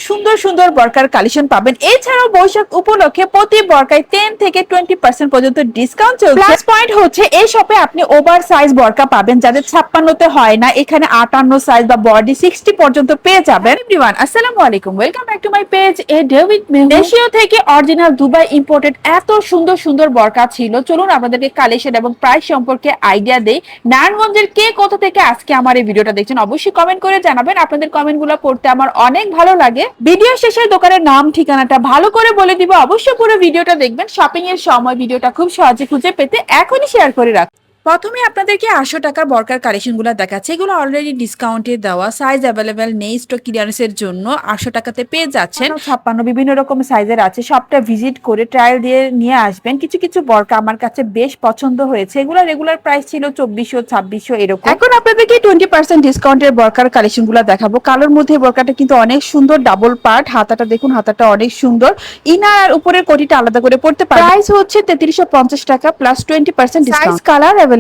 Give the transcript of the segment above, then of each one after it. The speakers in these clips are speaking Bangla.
সুন্দর সুন্দর বরকার কালেকশন পাবেন। এছাড়াও বৈশাখ উপলক্ষে প্রতি বরকায় 10 থেকে 20% পর্যন্ত ডিসকাউন্ট চলছে। প্লাস পয়েন্ট হচ্ছে এই শপে আপনি ওভার সাইজ বরকা পাবেন, যাদের 56তে হয় না, এখানে 58 সাইজ বা বডি 60 পর্যন্ত পেয়ে যাবেন। এভরিওয়ান আসসালামু আলাইকুম, welcome back to my page a day with Mehu. দেশীয় থেকে অরিজিনাল দুবাই ইম্পোর্টেড এত সুন্দর সুন্দর বরকা ছিল। চলুন আপনাদেরকে কালেকশন এবং প্রাইস সম্পর্কে আইডিয়া দেই। নারায়ণগঞ্জের কে কোথা থেকে আজকে আমার এই ভিডিওটা দেখছেন অবশ্যই কমেন্ট করে জানাবেন। আপনাদের কমেন্টগুলো পড়তে আমার অনেক ভালো লাগে। ভিডিও শেষে দোকানের নাম ঠিকানাটা ভালো করে বলে দিব, অবশ্যই পুরো ভিডিওটা দেখবেন। শপিং এর সময় ভিডিওটা খুব সহজে খুঁজে পেতে এখনই শেয়ার করে রাখুন। প্রথমে আপনাদেরকে 800 টাকার বরকার কালেকশনগুলো দেখাচ্ছে। এগুলো অলরেডি ডিসকাউন্টে দেওয়া, সাইজ অ্যাভেলেবেল নেই, স্টক ক্লিয়ারেন্সের জন্য 800 টাকাতে পেয়ে যাচ্ছেন। 56 বিভিন্ন রকম সাইজের আছে, সবটা ভিজিট করে ট্রায়াল দিয়ে নিয়ে আসবেন। কিছু কিছু বরকা আমার কাছে বেশ পছন্দ হয়েছে। এগুলো রেগুলার প্রাইস ছিল 2400 2600 এরকম। এখন আপনাদেরকে 20% ডিসকাউন্টের বরকার কালেকশনগুলো দেখাবো। কালোর মধ্যে বরকাটা কিন্তু অনেক সুন্দর, ডাবল পার্ট। হাতাটা দেখুন, হাতাটা অনেক সুন্দর। ইনার আর উপরের কোটিটা আলাদা করে পড়তে পারেন। প্রাইস হচ্ছে 3350 টাকা প্লাস 20% ডিসকাউন্ট। Colour available.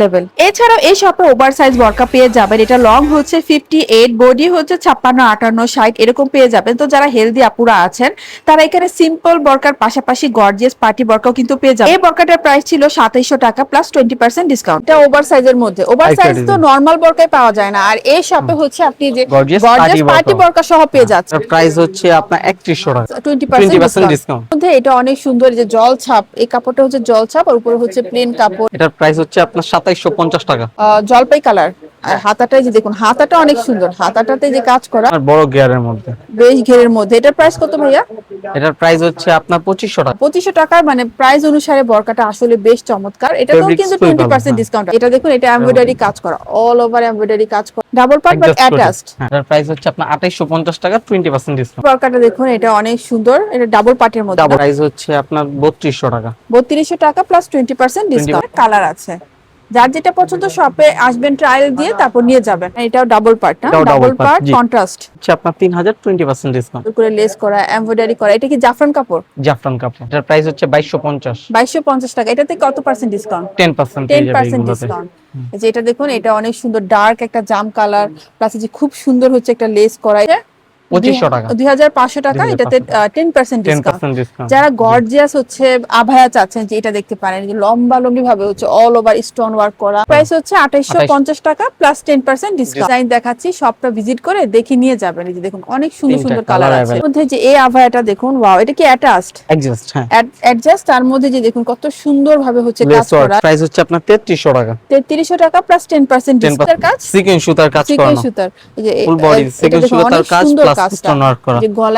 এছাড়াও এই শপে ওভার সাইজ বরকা পেয়ে যাবেন। এটা লং হচ্ছে 58, বডি হচ্ছে 56 58 60 এরকম পেয়ে যাবেন। তো যারা হেলদি আপুরা আছেন তারা এখানে সিম্পল বরকার পাশাপাশি গর্জিয়াস পার্টি বরকাও কিন্তু পেয়ে যাবেন। এই বরকাটার প্রাইস ছিল 2700 টাকা প্লাস 20% ডিসকাউন্ট। এটা ওভার সাইজের মধ্যে। ওভার সাইজ তো নরমাল বরকায় পাওয়া যায় না, আর এই শপে হচ্ছে আপনি যে গর্জিয়াস পার্টি বরকা সহ পেয়ে যাচ্ছেন। প্রাইস হচ্ছে আপনার 3100 টাকা 20% ডিসকাউন্ট। মধ্যে এটা অনেক সুন্দর, এই যে জল ছাপ, এই কাপড়টা হচ্ছে জল ছাপ আর উপরে হচ্ছে প্লেন কাপড়। এটার প্রাইস হচ্ছে আপনার 2750 টাকা। জলপাই কালার। আর হাতাটাই যে দেখুন, হাতাটা অনেক সুন্দর, হাতাটাতে যে কাজ করা আর বড় গিয়ারের মধ্যে, বেশ ঘেরের মধ্যে। এটার প্রাইস কত ভাইয়া? এটার প্রাইস হচ্ছে আপনার 2500 টাকা। 2500 টাকার মানে প্রাইস অনুসারে বরকাটা আসলে বেশ চমৎকার। এটাতেও Fabrics কিন্তু খুবই 20% ভালো, ডিসকাউন্ট। এটা দেখুন, এটা এমব্রয়ডারি কাজ করা, অল ওভার এমব্রয়ডারি কাজ করা, ডাবল পার্ট বাট অ্যাটাচড। এটার প্রাইস হচ্ছে আপনার 2850 টাকা 20% ডিসকাউন্ট। বরকাটা দেখুন, এটা অনেক সুন্দর, এটা ডাবল পার্টের মধ্যে। ডাবল প্রাইস হচ্ছে আপনার 3200 টাকা 3200 টাকা প্লাস 20% ডিসকাউন্ট। কালার আছে, যার যেটা পছন্দ শপে আসবেন, ট্রায়াল দিয়ে তারপর নিয়ে যাবেন। এটাও ডাবল পার্ট না, এটাও ডাবল double part, পার্ট জি। কন্ট্রাস্ট হচ্ছে আপনার 3000 20% ডিসকাউন্ট। করে লেস করা, এমব্রয়ডারি করা। এটা কি জাফরান কাপড়? জাফরান কাপড়। এটার প্রাইস হচ্ছে 2250 2250 টাকা। এটাতে কত পার্সেন্ট ডিসকাউন্ট? 10% পেয়ে যাবে 10% এগুলোতে। ডিসকাউন্ট। এই যে এটা দেখুন, এটা অনেক সুন্দর ডার্ক একটা জাম কালার, প্লাস যে খুব সুন্দর হচ্ছে একটা লেস করা। 2500 টাকা 2500 টাকা। এটাতে 10% ডিসকাউন্ট। 10% ডিসকাউন্ট। যারা গর্জিয়াস হচ্ছে আভায়া চাচ্ছেন, যে এটা দেখতে পারেন, যে লম্বা লম্বি ভাবে হচ্ছে অল ওভার স্টোন ওয়ার্ক করা। প্রাইস হচ্ছে 2850 টাকা প্লাস 10% ডিসকাউন্ট। ডিজাইন দেখাচ্ছি, সবটা ভিজিট করে দেখে নিয়ে যাবেন। এই যে দেখুন, অনেক সুন্দর সুন্দর কালার আছে। এর মধ্যে যে এই আভায়াটা দেখুন, ওয়াও, এটা কি অ্যাটাচড? অ্যাডজাস্ট, হ্যাঁ অ্যাডজাস্ট। তার মধ্যে যে দেখুন কত সুন্দর ভাবে হচ্ছে কাজ করা। প্রাইস হচ্ছে আপনার 3300 টাকা 3300 টাকা প্লাস 10% ডিসকাউন্ট। কাজ সিকোয়েন্স সুতার কাজ করানো, সুতার। এই যে ফুল বডি সিকোয়েন্স সুতার কাজ প্লাস কাজটা স্টোন ওয়ার্ক করা। যে গলায়